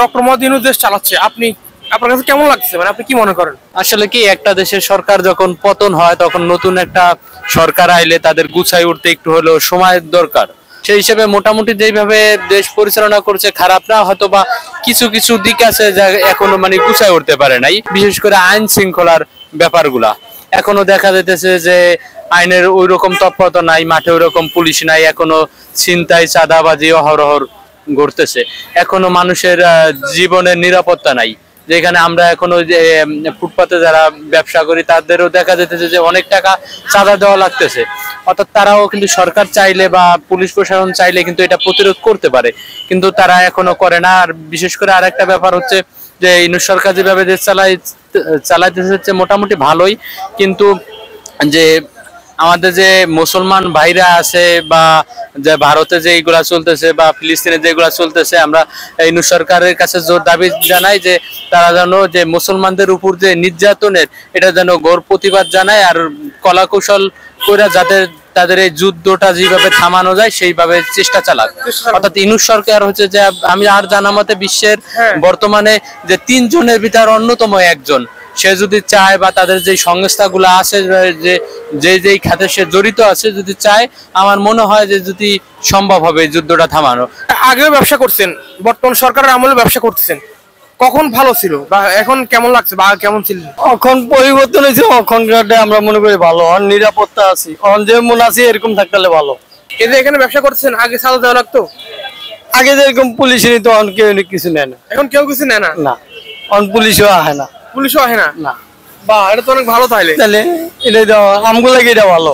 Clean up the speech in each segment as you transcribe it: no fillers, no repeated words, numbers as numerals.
Doctor Mohammad Yunus দেশ চালাচ্ছে, আপনার কাছে কেমন লাগছে, মানে আপনি কি মনে করেন? আসলে কি, একটা দেশের সরকার যখন পতন হয় তখন নতুন একটা সরকার আইলে তাদের গুছাই উঠতে একটু হলেও সময়ের দরকার। সেই হিসেবে মোটামুটি যেভাবে দেশ পরিচালনা করছে খারাপ না, হয়তো বা কিছু কিছু দিক আছে যা এখনো মানে গুছাই উঠতে পারে নাই, বিশেষ করে আইন শৃঙ্খলার ব্যাপারগুলা। এখনো দেখা যাইতেছে যে আইনের ওই রকম তৎপরতা নাই, মাঠে ওই রকম পুলিশ নাই, এখনো ছিনতাই চাঁদাবাজি অহরহর ঘটতেছে, এখনো মানুষের জীবনের নিরাপত্তা নাই। যেখানে আমরা এখনো যে ফুটপাতে যারা ব্যবসা করি তাদেরও দেখা যেতেছে যে অনেক টাকা চাঁদা দেওয়া লাগতেছে, অর্থাৎ তারাও কিন্তু সরকার চাইলে বা পুলিশ প্রশাসন চাইলে কিন্তু এটা প্রতিরোধ করতে পারে, কিন্তু তারা এখনো করে না। আর বিশেষ করে আরেকটা ব্যাপার হচ্ছে যে ইউনূস সরকার যেভাবে দেশ চালাইতেছে মোটামুটি ভালোই, কিন্তু যে আমাদের যে মুসলমান ভাইরা আছে বা যে ভারতে যে এইগুলা চলতেছে বা ফিলিস্তিনে যেগুলা চলতেছে, আমরা ইউনূস সরকারের কাছে জোর দাবি জানাই যে তারা যেন যে মুসলমানদের উপর যে নির্যাতনের এটা যেন ঘোর প্রতিবাদ জানায়, আর কলাকৌশল করে যাতে তাদের এই যুদ্ধটা যেভাবে থামানো যায় সেইভাবে চেষ্টা চালাক। অর্থাৎ ইউনূস সরকার হচ্ছে যে আমি আর জানা মতে বিশ্বের বর্তমানে যে 3 জনের ভিতর অন্যতম একজন, সে যদি চায় বা তাদের যে সংস্থাগুলো আছে যে যেই খাতে সে জড়িত আছে যদি চায়, আমার মনে হয় যে যদি সম্ভব হবে যুদ্ধটা থামানো। আগেও ব্যবসা করছেন, বর্তমান সরকারের আমলে ব্যবসা করতেছেন, কখন ভালো ছিল বা এখন কেমন লাগছে বা কেমন ছিল? এখন পরিবর্তন হয়েছে, এখন আমরা মনে করি ভালো, নিরাপত্তা আছি, এখন যেমন আছি এরকম থাকলে ভালো। এই যে এখানে ব্যবসা করতেছেন, আগে চাঁদা দেওয়া লাগতো? আগে যেরকম পুলিশ নিত, এখন কেউ কিছু নেয় না। এখন কেউ কিছু নেয় না? না, এখন পুলিশও আহে না। পুলিশও আহে না? না। বা এটা তো অনেক ভালো। তাহলে এটাই তো আমগুলো কি এটা ভালো।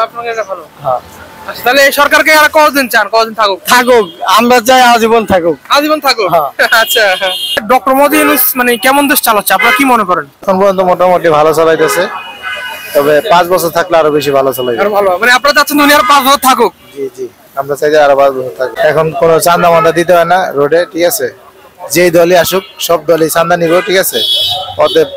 আপনাকে এটা ভালো। হ্যাঁ। আচ্ছা, তাহলে এই সরকারকে আর কতদিন চান? কতদিন থাকুক? থাকুক, আমরা চাই আজীবন থাকুক। আজীবন থাকুক? আচ্ছা, ডক্টর মোহাম্মদ ইউনূস মানে কেমন দেশ চালাচ্ছে, আপনারা কি মনে করেন? এখন পর্যন্ত মোটামুটি ভালো চালাইতেছে, তবে 5 বছর থাকলে আরো বেশি ভালো চালাইবে। আর ভালো মানে আপনারা চাচ্ছেন দুনিয়ার 5 বছর থাকুক? জি জি, আমরা চাই যে আরো 5 বছর থাকুক। এখন কোনো চান্দা মান্দা দিতে হয় না রোডে, ঠিক আছে? যেই দলই আসুক সব দলই চান্দা নিব, ঠিক আছে? অতএব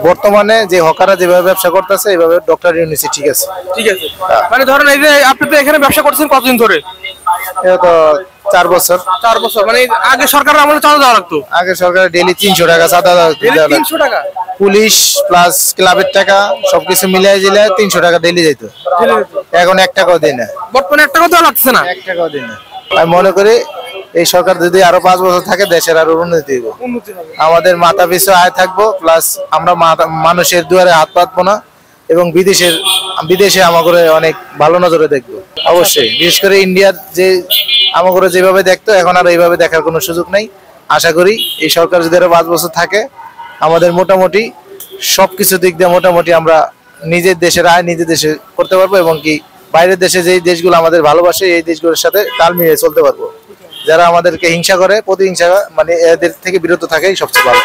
বর্তমানে যে হকাররা যেভাবে ব্যবসা করতেছে এইভাবে ডক্টর ইউনূস ঠিক আছে। ঠিক আছে, মানে ধরেন এই যে আপনি তো এখানে ব্যবসা করছেন কতদিন ধরে? এটা তো 4 বছর। 4 বছর, মানে আগে সরকারের আমলে চাঁদা দেওয়া লাগতো? আগে সরকার ডেইলি 300 টাকা চাঁদা দেওয়া লাগতো। 300 টাকা? পুলিশ প্লাস ক্লাবের টাকা সবকিছু মিলিয়ে দিলে 300 টাকা ডেইলি যেত। এখন 1 টাকাও দেয় না। বর্তমানে 1 টাকাও দেওয়া লাগছে না? 1 টাকাও দেয় না। আমি মনে করি এই সরকার যদি আরো 5 বছর থাকে দেশের আরো উন্নতি হবে। আমাদের মাথা পিছু আয় থাকবো, প্লাস আমরা মানুষের দুয়ারে হাত পাতবো না, এবং বিদেশে আমাকে অনেক ভালো নজরে দেখবো অবশ্যই। বিশেষ করে ইন্ডিয়ার যে আমাকে যেভাবে দেখতো এখন আর এইভাবে দেখার কোনো সুযোগ নাই। আশা করি এই সরকার যদি আরো 5 বছর থাকে আমাদের মোটামুটি সবকিছু দিক দিয়ে মোটামুটি আমরা নিজের দেশের আয় নিজের দেশে করতে পারবো, এবং কি বাইরের দেশে যেই দেশগুলো আমাদের ভালোবাসে এই দেশগুলোর সাথে তাল মিলিয়ে চলতে পারবো। যারা আমাদেরকে হিংসা করে, প্রতিহিংসা মানে এদের থেকে বিরত থাকাই সবচেয়ে ভালো।